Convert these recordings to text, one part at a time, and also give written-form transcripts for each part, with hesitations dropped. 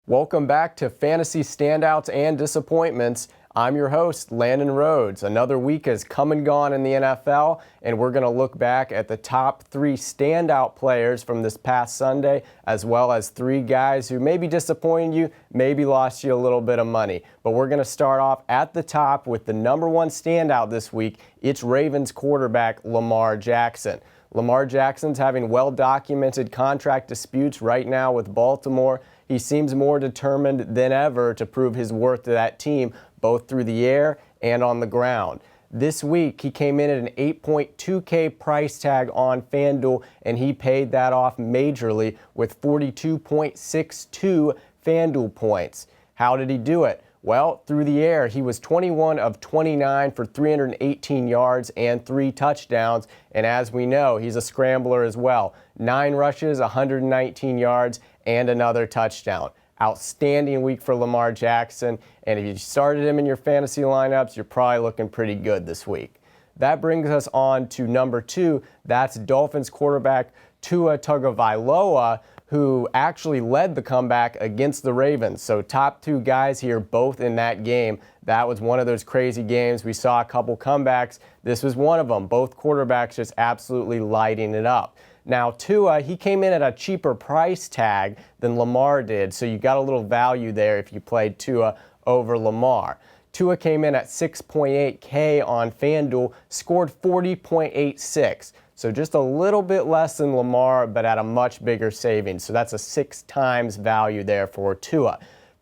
Welcome back to Fantasy Standouts and Disappointments. I'm your host, Landon Rhodes. Another week has come and gone in the NFL, and we're going to look back at the top 3 standout players from this past Sunday, as well as 3 guys who maybe disappointed you, maybe lost you a little bit of money. But we're going to start off at the top with the number 1 standout this week. It's Ravens quarterback Lamar Jackson. Lamar Jackson's having well-documented contract disputes right now with Baltimore. He seems more determined than ever to prove his worth to that team, both through the air and on the ground. This week, he came in at an $8.2K price tag on Fanduel, and he paid that off majorly with 42.62 Fanduel points. How did he do it? Well, through the air, he was 21 of 29 for 318 yards and 3 touchdowns. And as we know, he's a scrambler as well. 9 rushes, 119 yards, and another touchdown. Outstanding week for Lamar Jackson. And if you started him in your fantasy lineups, you're probably looking pretty good this week. That brings us on to number 2. That's Dolphins quarterback Tua Tagovailoa, who actually led the comeback against the Ravens. So top 2 guys here, both in that game. That was one of those crazy games. We saw a couple comebacks. This was one of them. Both quarterbacks just absolutely lighting it up. Now, Tua, he came in at a cheaper price tag than Lamar did, so you got a little value there if you played Tua over Lamar. Tua came in at 6.8K on Fanduel, scored 40.86. So just a little bit less than Lamar, but at a much bigger savings. So that's a 6 times value there for Tua.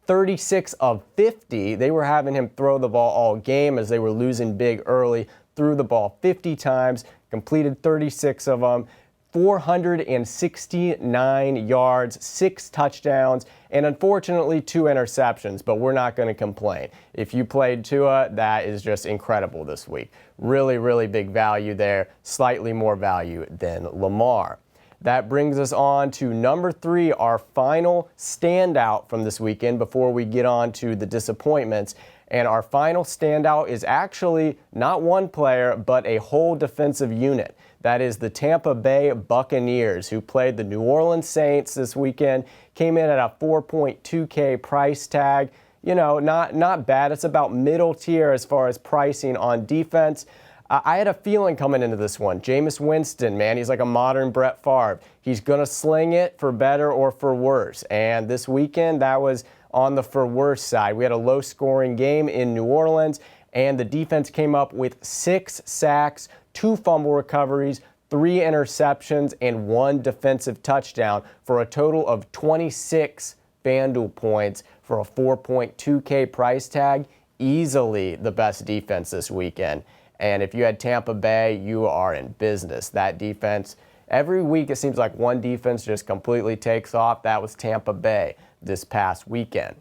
36 of 50, they were having him throw the ball all game as they were losing big early. Threw the ball 50 times, completed 36 of them. 469 yards, 6 touchdowns, and unfortunately 2 interceptions, but we're not going to complain. If you played Tua, that is just incredible this week. Really, really big value there, slightly more value than Lamar. That brings us on to number 3, our final standout from this weekend before we get on to the disappointments. And our final standout is actually not one player, but a whole defensive unit. That is the Tampa Bay Buccaneers, who played the New Orleans Saints this weekend. Came in at a 4.2K price tag. You know, not bad. It's about middle tier as far as pricing on defense. I had a feeling coming into this one. Jameis Winston, man, he's like a modern Brett Favre. He's going to sling it for better or for worse. And this weekend, that was on the for worse side. We had a low-scoring game in New Orleans, and the defense came up with 6 sacks, 2 fumble recoveries, 3 interceptions, and 1 defensive touchdown for a total of 26 Fanduel points for a 4.2K price tag. Easily the best defense this weekend. And if you had Tampa Bay, you are in business. That defense, every week it seems like one defense just completely takes off. That was Tampa Bay this past weekend.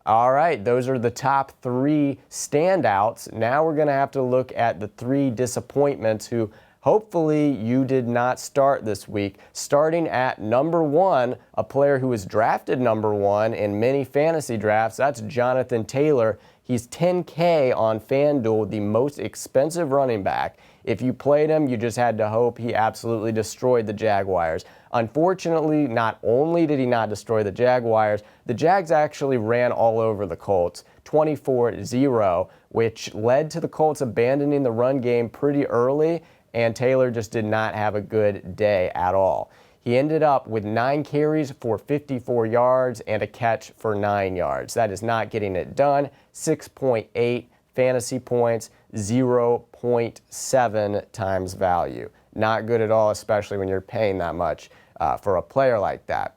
All right, those are the top 3 standouts. Now we're going to have to look at the 3 disappointments who hopefully you did not start this week. Starting at number 1, a player who was drafted number 1 in many fantasy drafts. That's Jonathan Taylor. He's 10K on Fanduel, the most expensive running back. If you played him, you just had to hope he absolutely destroyed the Jaguars. Unfortunately, not only did he not destroy the Jaguars, the Jags actually ran all over the Colts, 24-0, which led to the Colts abandoning the run game pretty early, and Taylor just did not have a good day at all. He ended up with 9 carries for 54 yards and a catch for 9 yards. That is not getting it done. 6.8 fantasy points, 0.7 times value. Not good at all, especially when you're paying that much for a player like that.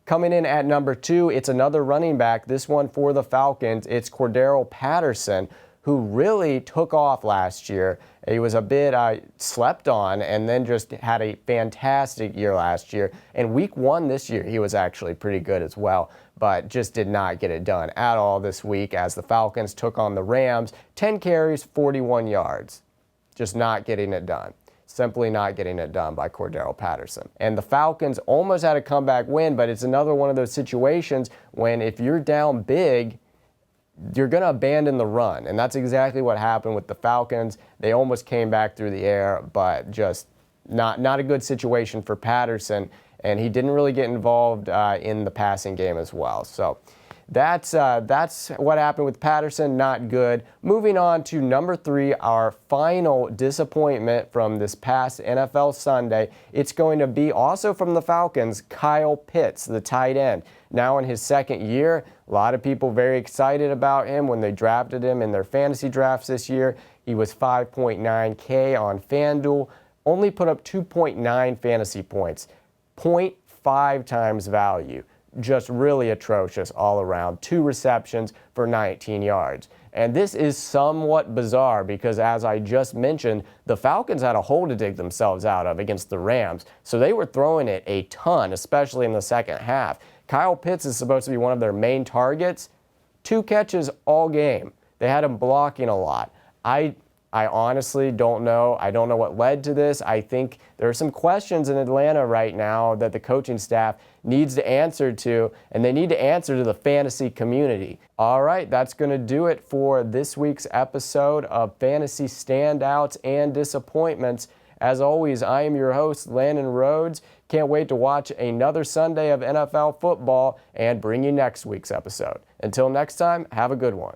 Coming in at number 2, it's another running back, this one for the Falcons. It's Cordarrelle Patterson, who really took off last year. He was a bit slept on and then just had a fantastic year last year. And week 1 this year, he was actually pretty good as well, but just did not get it done at all this week as the Falcons took on the Rams. 10 carries, 41 yards. Just not getting it done. Simply not getting it done by Cordarrelle Patterson. And the Falcons almost had a comeback win, but it's another one of those situations when if you're down big, you're going to abandon the run. And that's exactly what happened with the Falcons. They almost came back through the air, but just not a good situation for Patterson. And he didn't really get involved in the passing game as well. So that's what happened with Patterson. Not good. Moving on to number 3, our final disappointment from this past NFL Sunday. It's going to be also from the Falcons, Kyle Pitts, the tight end. Now in his second year, a lot of people very excited about him when they drafted him in their fantasy drafts this year. He was 5.9K on Fanduel, only put up 2.9 fantasy points, 0.5 times value. Just really atrocious all around. 2 receptions for 19 yards. And this is somewhat bizarre because, as I just mentioned, the Falcons had a hole to dig themselves out of against the Rams. So they were throwing it a ton, especially in the second half. Kyle Pitts is supposed to be one of their main targets. 2 catches all game. They had him blocking a lot. I honestly don't know. I don't know what led to this. I think there are some questions in Atlanta right now that the coaching staff needs to answer to, and they need to answer to the fantasy community. All right, that's going to do it for this week's episode of Fantasy Standouts and Disappointments. As always, I am your host, Landon Rhodes. Can't wait to watch another Sunday of NFL football and bring you next week's episode. Until next time, have a good one.